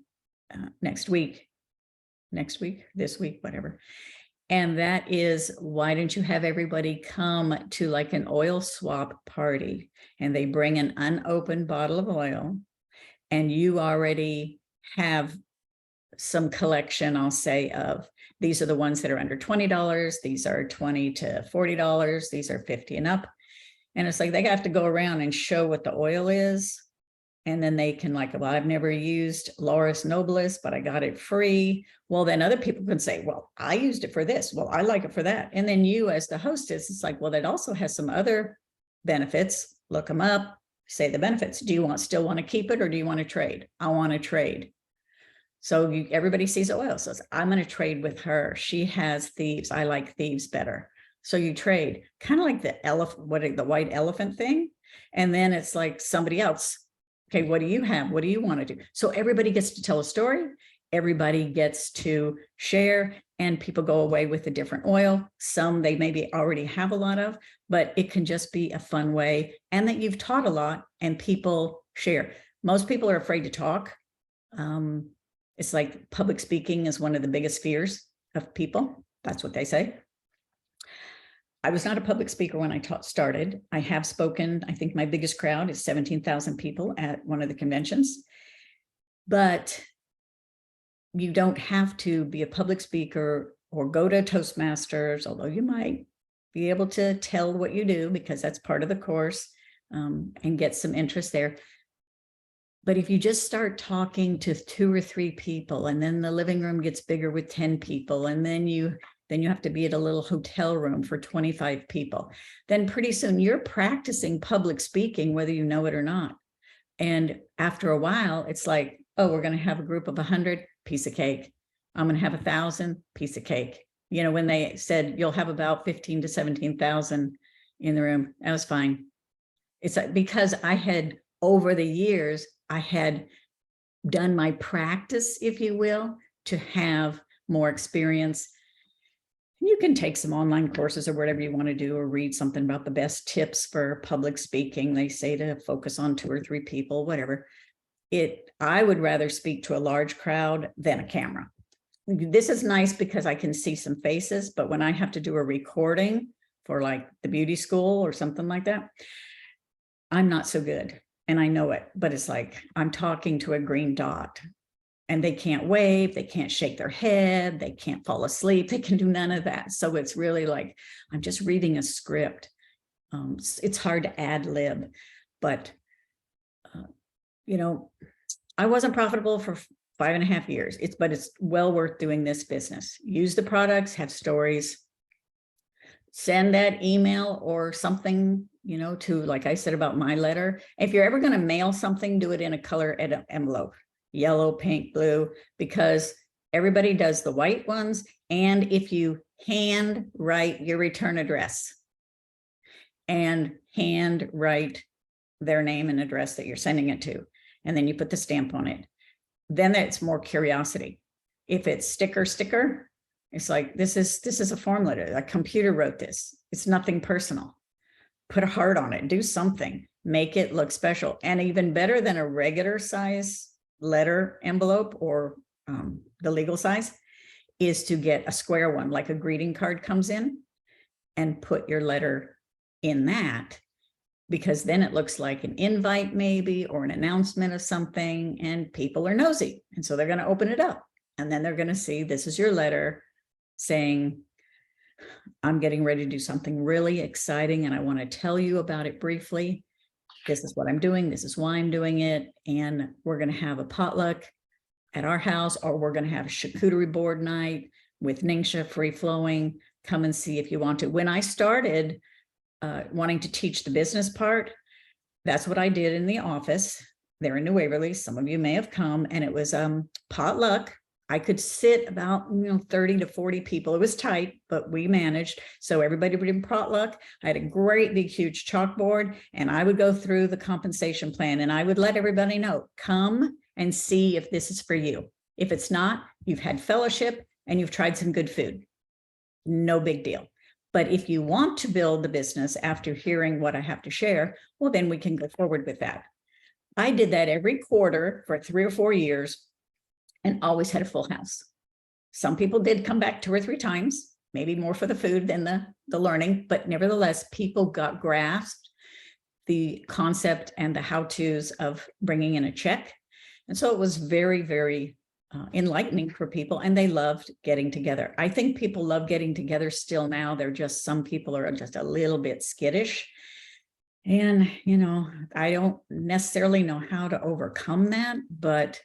this week, whatever. And that is, why don't you have everybody come to like an oil swap party, and they bring an unopened bottle of oil, and you already have some collection, I'll say, of these are the ones that are under $20. These are $20 to $40. These are 50 and up. And it's like, they have to go around and show what the oil is. And then they can like, well, I've never used Lauris Nobilis, but I got it free. Well, then other people can say, well, I used it for this. Well, I like it for that. And then you as the hostess, it's like, well, that also has some other benefits. Look them up, say the benefits. Do you still want to keep it, or do you want to trade? I want to trade. So everybody sees oil, says, I'm going to trade with her. She has thieves. I like thieves better. So you trade, kind of like the elephant, the white elephant thing. And then it's like somebody else. Okay, what do you have? What do you want to do? So everybody gets to tell a story. Everybody gets to share, and people go away with a different oil. Some they maybe already have a lot of, but it can just be a fun way, and that you've taught a lot and people share. Most people are afraid to talk. It's like public speaking is one of the biggest fears of people. That's what they say. I was not a public speaker when I started. I have spoken. I think my biggest crowd is 17,000 people at one of the conventions. But you don't have to be a public speaker or go to Toastmasters, although you might be able to tell what you do because that's part of the course, and get some interest there. But if you just start talking to 2 or 3 people, and then the living room gets bigger with 10 people, and then you have to be at a little hotel room for 25 people, then pretty soon you're practicing public speaking, whether you know it or not. And after a while, it's like, oh, we're going to have a group of 100, piece of cake. I'm going to have 1,000, piece of cake. You know, when they said you'll have about 15 to 17,000 in the room, that was fine. It's like, because I had, over the years, I had done my practice, if you will, to have more experience. You can take some online courses or whatever you want to do, or read something about the best tips for public speaking. They say to focus on 2 or 3 people, whatever. I would rather speak to a large crowd than a camera. This is nice because I can see some faces, but when I have to do a recording for like the beauty school or something like that, I'm not so good. And I know it, but it's like I'm talking to a green dot, and they can't wave, they can't shake their head, they can't fall asleep, they can do none of that. So it's really like I'm just reading a script. It's hard to ad lib, but you know, I wasn't profitable for 5.5 years. But it's well worth doing this business. Use the products, have stories, send that email or something, you know, to, like I said about my letter. If you're ever going to mail something, do it in a color envelope, yellow, pink, blue, because everybody does the white ones. And if you hand write your return address and hand write their name and address that you're sending it to, and then you put the stamp on it, then it's more curiosity. If it's sticker, it's like, this is a form letter. A computer wrote this. It's nothing personal. Put a heart on it, do something, make it look special. And even better than a regular size letter envelope or the legal size is to get a square one, like a greeting card comes in, and put your letter in that, because then it looks like an invite maybe, or an announcement of something, and people are nosy. And so they're going to open it up, and then they're going to see this is your letter saying, I'm getting ready to do something really exciting, and I want to tell you about it briefly. This is what I'm doing. This is why I'm doing it. And we're going to have a potluck at our house, or we're going to have a charcuterie board night with Ningxia free flowing. Come and see if you want to. When I started wanting to teach the business part, that's what I did in the office there in New Waverly. Some of you may have come, and it was potluck. I could sit about 30 to 40 people. It was tight, but we managed. So everybody would do potluck. I had a great big huge chalkboard, and I would go through the compensation plan, and I would let everybody know, come and see if this is for you. If it's not, you've had fellowship and you've tried some good food. No big deal. But if you want to build the business after hearing what I have to share, well, then we can go forward with that. I did that every quarter for 3 or 4 years, and always had a full house. Some people did come back 2 or 3 times, maybe more for the food than the learning, but nevertheless, people got grasped the concept and the how-tos of bringing in a check. And so it was very, very enlightening for people, and they loved getting together. I think people love getting together still now. They're just, some people are just a little bit skittish. And, I don't necessarily know how to overcome that, but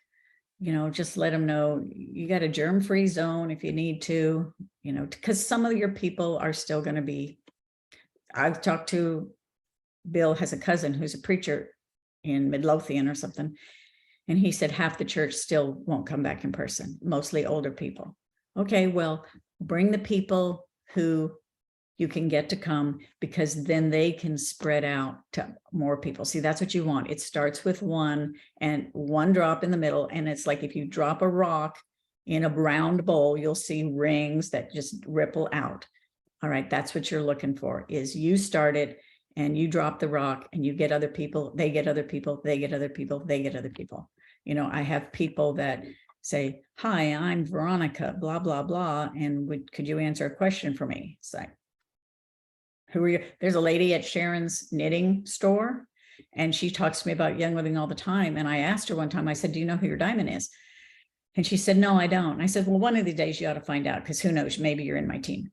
just let them know you got a germ-free zone if you need to, because some of your people are still going to be. I've talked to Bill, has a cousin who's a preacher in Midlothian or something, and he said half the church still won't come back in person, mostly older people. Okay, well, bring the people who you can get to come, because then they can spread out to more people. See, that's what you want. It starts with one, and one drop in the middle. And it's like if you drop a rock in a round bowl, you'll see rings that just ripple out. All right, that's what you're looking for, is you start it and you drop the rock and you get other people, they get other people, they get other people, they get other people. I have people that say, hi, I'm Veronica, blah, blah, blah. And could you answer a question for me? It's like, who are you? There's a lady at Sharon's knitting store, and she talks to me about Young Living all the time. And I asked her one time, I said, do you know who your diamond is? And she said, no, I don't. I said, well, one of the days you ought to find out, because who knows, maybe you're in my team.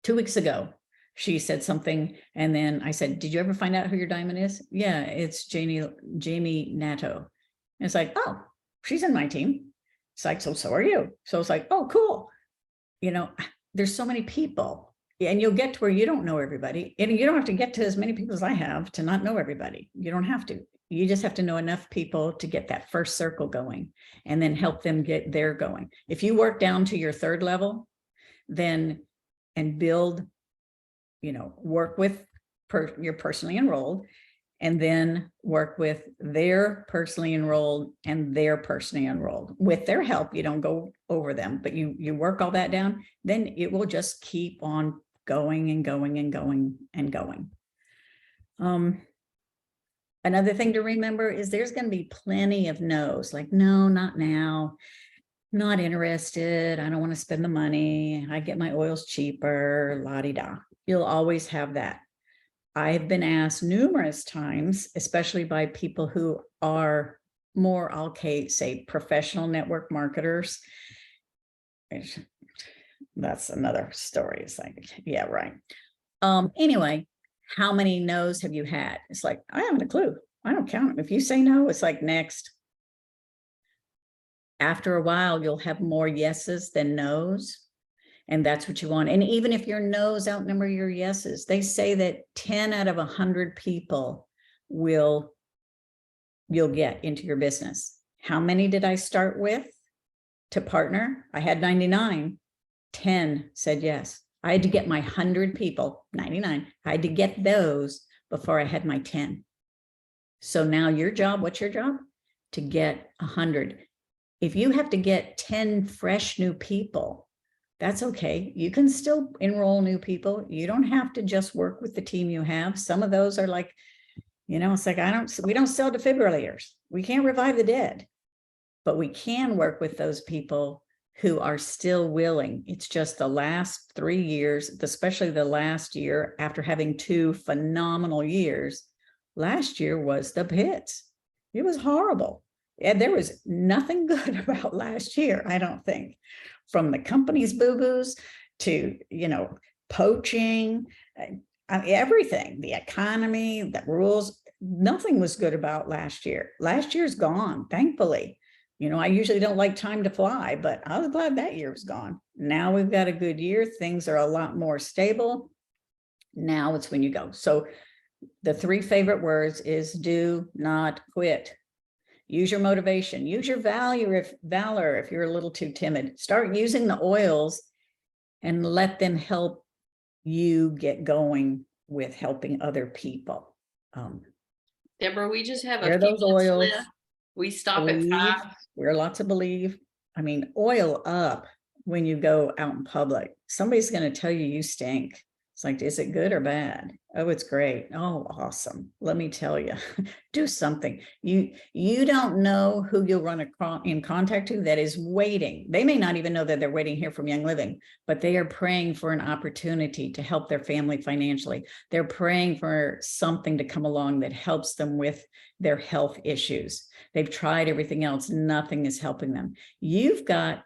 2 weeks ago, she said something. And then I said, did you ever find out who your diamond is? Yeah, it's Jamie Natto. And it's like, oh, she's in my team. It's like, so are you. So it's like, oh, cool. You know, there's so many people, and you'll get to where you don't know everybody. And you don't have to get to as many people as I have to not know everybody. You don't have to. You just have to know enough people to get that first circle going and then help them get there going. If you work down to your third level, then and build, you know, work with your personally enrolled, and then work with their personally enrolled and their personally enrolled with their help. You don't go over them, but you work all that down, then it will just keep on going and going and going and going. Another thing to remember is there's going to be plenty of no's, like, no, not now, not interested, I don't want to spend the money, I get my oils cheaper, la-di-da. You'll always have that. I've been asked numerous times, especially by people who are more, I'll say, professional network marketers. That's another story. It's like, yeah, right. Anyway, how many no's have you had? It's like, I haven't a clue. I don't count them. If you say no, it's like next. After a while, you'll have more yeses than no's. And that's what you want. And even if your no's outnumber your yeses, they say that 10 out of 100 people you'll get into your business. How many did I start with to partner? I had 99. 10 said yes. I had to get my 100 people, 99. I had to get those before I had my 10. So now your job, what's your job? To get 100. If you have to get 10 fresh new people, that's okay. You can still enroll new people. You don't have to just work with the team you have. Some of those are like, you know, it's like, we don't sell defibrillators. We can't revive the dead, but we can work with those people who are still willing. It's just the last 3 years, especially the last year after having 2 phenomenal years. Last year was the pits. It was horrible. And there was nothing good about last year, I don't think. From the company's boo-boos to, you know, poaching, everything, the economy, the rules, nothing was good about last year. Last year's gone, thankfully. You know, I usually don't like time to fly, but I was glad that year was gone. Now we've got a good year. Things are a lot more stable. Now it's when you go. So the 3 favorite words is do not quit. Use your motivation, use your valor if you're a little too timid. Start using the oils and let them help you get going with helping other people. Deborah, we just have a wear few those minutes oils. left. We stop Believe, at 5. wear lots of believe. I mean, oil up when you go out in public. Somebody's going to tell you you stink. It's like, is it good or bad? Oh, it's great. Oh, awesome. Let me tell you, do something. You don't know who you'll run in contact to that is waiting. They may not even know that they're waiting here from Young Living, but they are praying for an opportunity to help their family financially. They're praying for something to come along that helps them with their health issues. They've tried everything else. Nothing is helping them. You've got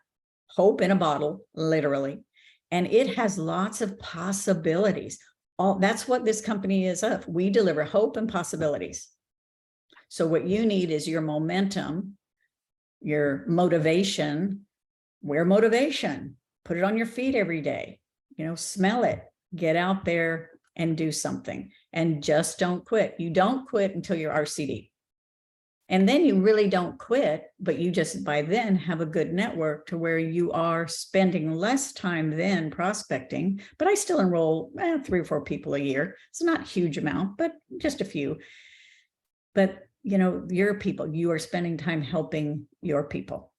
hope in a bottle, literally. And it has lots of possibilities. That's what this company is of. We deliver hope and possibilities. So what you need is your momentum, your motivation. Wear motivation. Put it on your feet every day. You know, smell it. Get out there and do something. And just don't quit. You don't quit until you're RCD. And then you really don't quit, but you just by then have a good network to where you are spending less time then prospecting, but I still enroll 3 or 4 people a year. It's not a huge amount, but just a few. But, you know, your people, you are spending time helping your people.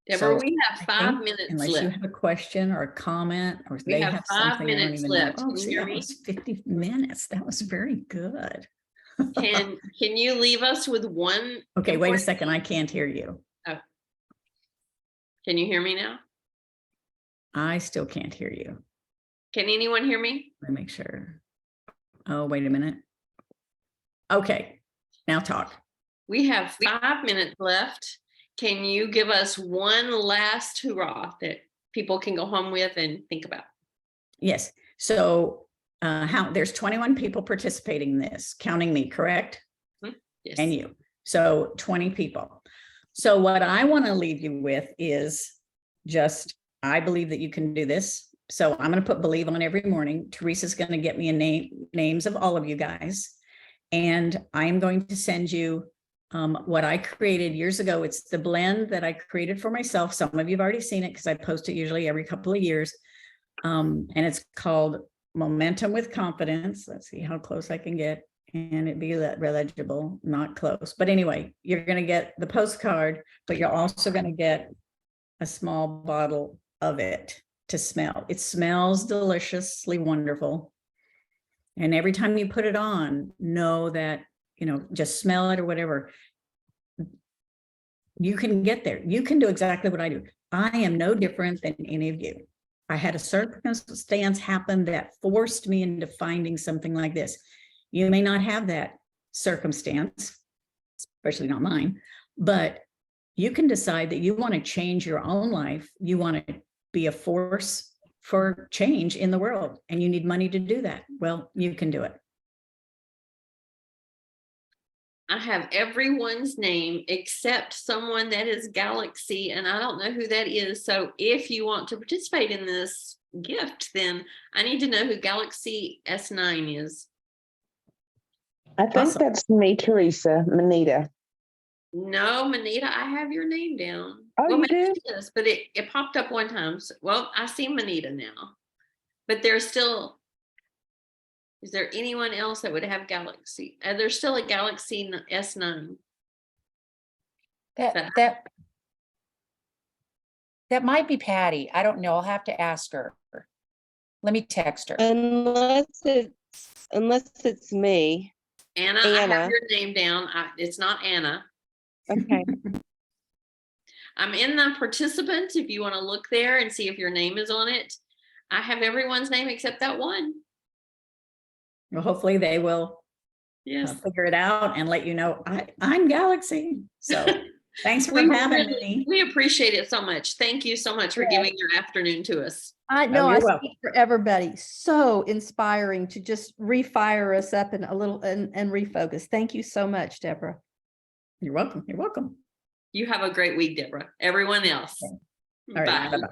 Deborah, So we have 5 minutes unless left. You have a question or a comment, or we they have have 5 something minutes I don't even left. know. Oh, Can you see, hear that me? was 50 minutes. That was very good. Can you leave us with one? Okay, wait a second. I can't hear you. Oh. Can you hear me now? I still can't hear you. Can anyone hear me? Let me make sure. Oh, wait a minute. Okay, now talk. We have 5 minutes left. Can you give us one last hurrah that people can go home with and think about? Yes. So there's 21 people participating in this, counting me, correct? Yes. And you. So 20 people. So what I want to leave you with is just, I believe that you can do this. So I'm going to put believe on every morning. Teresa's going to get me names of all of you guys. And I'm going to send you what I created years ago. It's the blend that I created for myself. Some of you have already seen it because I post it usually every couple of years. And it's called Momentum with Confidence. Let's see how close I can get. And it'd be legible, not close. But anyway, you're going to get the postcard, but you're also going to get a small bottle of it to smell. It smells deliciously wonderful. And every time you put it on, know that, just smell it or whatever. You can get there. You can do exactly what I do. I am no different than any of you. I had a circumstance happen that forced me into finding something like this. You may not have that circumstance, especially not mine, but you can decide that you want to change your own life. You want to be a force for change in the world, and you need money to do that. Well, you can do it. I have everyone's name except someone that is Galaxy, and I don't know who that is. So if you want to participate in this gift, then I need to know who Galaxy S9 is. I think Awesome. that's me, Teresa, Manita. No, Manita, I have your name down. Oh, well, you maybe do? it is, but it popped up one time. So, well, I see Manita now, but there's still. Is there anyone else that would have Galaxy? There's still a Galaxy S9. That might be Patty. I don't know. I'll have to ask her. Let me text her. Unless it's me. Anna, I have Anna. your name down. It's not Anna. Okay. I'm in the participants. If you want to look there and see if your name is on it, I have everyone's name except that one. Well, hopefully they will figure it out and let you know I'm Galaxy. So thanks for having me. We appreciate it so much. Thank you so much for giving your afternoon to us. I know you're I welcome. speak for everybody. So inspiring to just refire us up and a little and refocus. Thank you so much, Debra. You're welcome. You're welcome. You have a great week, Debra. Everyone else. Okay. All right. Bye-bye.